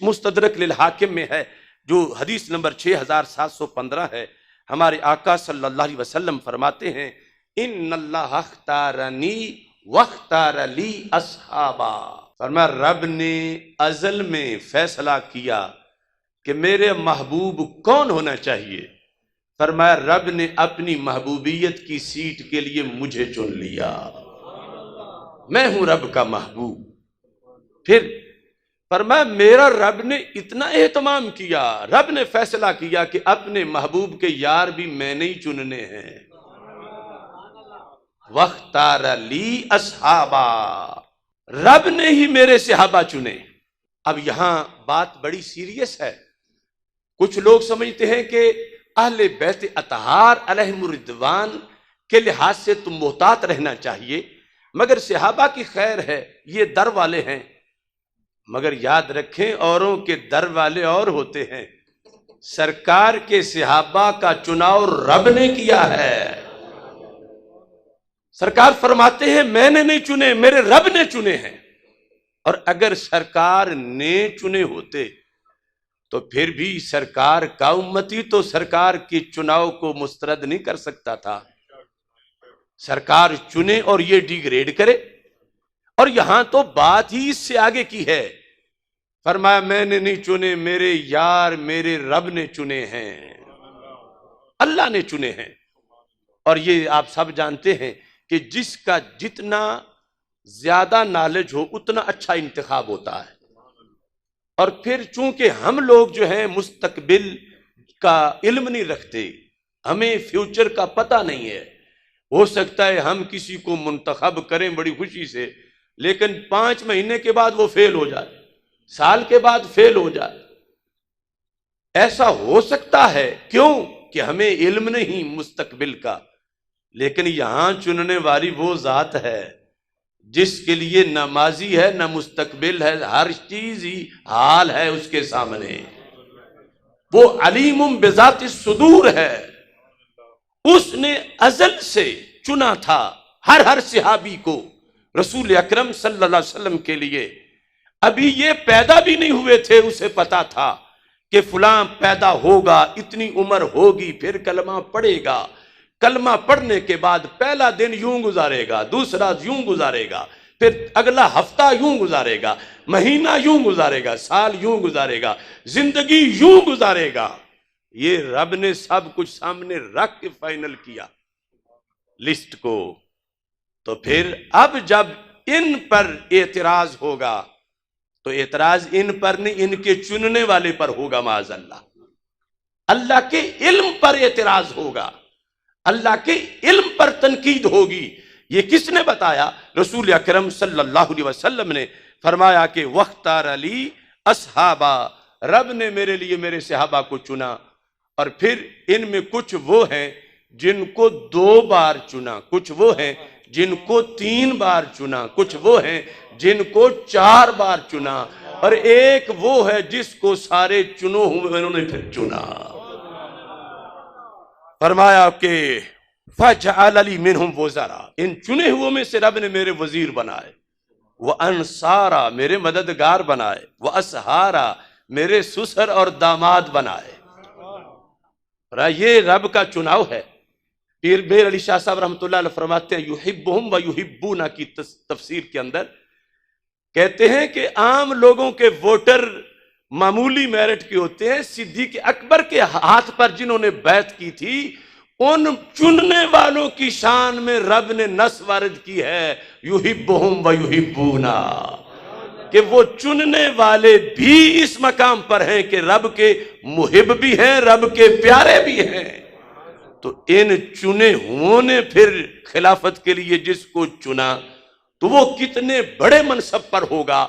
مستدرک للحاکم میں ہے، جو حدیث نمبر 6715 ہے، ہمارے آقا صلی اللہ علیہ وسلم فرماتے ہیں ان اللہ اختارنی واختار لی اصحابا، فرمایا رب نے ازل میں فیصلہ کیا کہ میرے محبوب کون ہونا چاہیے، فرمایا رب نے اپنی محبوبیت کی سیٹ کے لیے مجھے چن لیا، میں ہوں رب کا محبوب۔ پھر فرمایا میرا رب نے اتنا اہتمام کیا، رب نے فیصلہ کیا کہ اپنے محبوب کے یار بھی میں نے ہی چننے ہیں، وَاخْتَارَ لِي اصحابا، رب نے ہی میرے صحابہ چنے۔ اب یہاں بات بڑی سیریس ہے، کچھ لوگ سمجھتے ہیں کہ اہل بیت اطہار علیہم الرضوان کے لحاظ سے تم محتاط رہنا چاہیے، مگر صحابہ کی خیر ہے، یہ در والے ہیں، مگر یاد رکھیں اوروں کے در والے اور ہوتے ہیں، سرکار کے صحابہ کا چناؤ رب نے کیا ہے۔ سرکار فرماتے ہیں میں نے نہیں چنے، میرے رب نے چنے ہیں، اور اگر سرکار نے چنے ہوتے تو پھر بھی سرکار کا امتی تو سرکار کے چناؤ کو مسترد نہیں کر سکتا تھا، سرکار چنے اور یہ ڈیگریڈ کرے، اور یہاں تو بات ہی اس سے آگے کی ہے، فرمایا میں نے نہیں چنے، میرے یار میرے رب نے چنے ہیں، اللہ نے چنے ہیں۔ اور یہ آپ سب جانتے ہیں کہ جس کا جتنا زیادہ نالج ہو اتنا اچھا انتخاب ہوتا ہے، اور پھر چونکہ ہم لوگ جو ہیں مستقبل کا علم نہیں رکھتے، ہمیں فیوچر کا پتہ نہیں ہے، ہو سکتا ہے ہم کسی کو منتخب کریں بڑی خوشی سے، لیکن 5 مہینے کے بعد وہ فیل ہو جائے، سال کے بعد فیل ہو جائے، ایسا ہو سکتا ہے، کیوں کہ ہمیں علم نہیں مستقبل کا۔ لیکن یہاں چننے والی وہ ذات ہے جس کے لیے نہ ماضی ہے نہ مستقبل ہے، ہر چیز ہی حال ہے اس کے سامنے، وہ علیم بذات الصدور ہے، اس نے ازل سے چنا تھا ہر صحابی کو رسول اکرم صلی اللہ علیہ وسلم کے لیے۔ ابھی یہ پیدا بھی نہیں ہوئے تھے، اسے پتا تھا کہ فلاں پیدا ہوگا، اتنی عمر ہوگی، پھر کلمہ پڑھے گا، کلمہ پڑھنے کے بعد پہلا دن یوں گزارے گا، دوسرا یوں گزارے گا، پھر اگلا ہفتہ یوں گزارے گا، مہینہ یوں گزارے گا، سال یوں گزارے گا، زندگی یوں گزارے گا۔ یہ رب نے سب کچھ سامنے رکھ کے فائنل کیا لسٹ کو۔ تو پھر اب جب ان پر اعتراض ہوگا تو اعتراض ان پر نہیں، ان کے چننے والے پر ہوگا، معاذ اللہ، اللہ کے علم پر اعتراض ہوگا، اللہ کے علم پر تنقید ہوگی۔ یہ کس نے بتایا؟ رسول اکرم صلی اللہ علیہ وسلم نے فرمایا کہ وَاخْتَارَ لِي اصحابا، رب نے میرے لیے میرے صحابہ کو چنا، اور پھر ان میں کچھ وہ ہیں جن کو 2 بار چنا، کچھ وہ ہیں جن کو 3 بار چنا، کچھ وہ ہیں جن کو 4 بار چنا، اور ایک وہ ہے جس کو سارے چنو ہوئے انہوں نے پھر چنا۔ فرمایا کہ فَجْعَلَ لِي مِنْهُمْ وُزَرَا، ان چنے ہوئے میں سے رب نے میرے وزیر بنائے، وَأَنصَارَ میرے مددگار بنائے، وَأَصْحَارَ میرے سسر اور داماد بنائے۔ یہ رب کا چناؤ ہے۔ پیر میر علی شاہ صاحب رحمۃ اللہ علیہ فرماتے ہیں یحبہم و یحبونا کی تفسیر کے اندر کہتے ہیں کہ عام لوگوں کے ووٹر معمولی میرٹ کے ہوتے ہیں، صدیق اکبر کے ہاتھ پر جنہوں نے بیعت کی تھی ان چننے والوں کی شان میں رب نے نص وارد کی ہے یحبہم و یحبونا، کہ وہ چننے والے بھی اس مقام پر ہیں کہ رب کے محب بھی ہیں، رب کے پیارے بھی ہیں۔ تو ان چنے ہوں نے پھر خلافت کے لیے جس کو چنا تو وہ کتنے بڑے منصب پر ہوگا،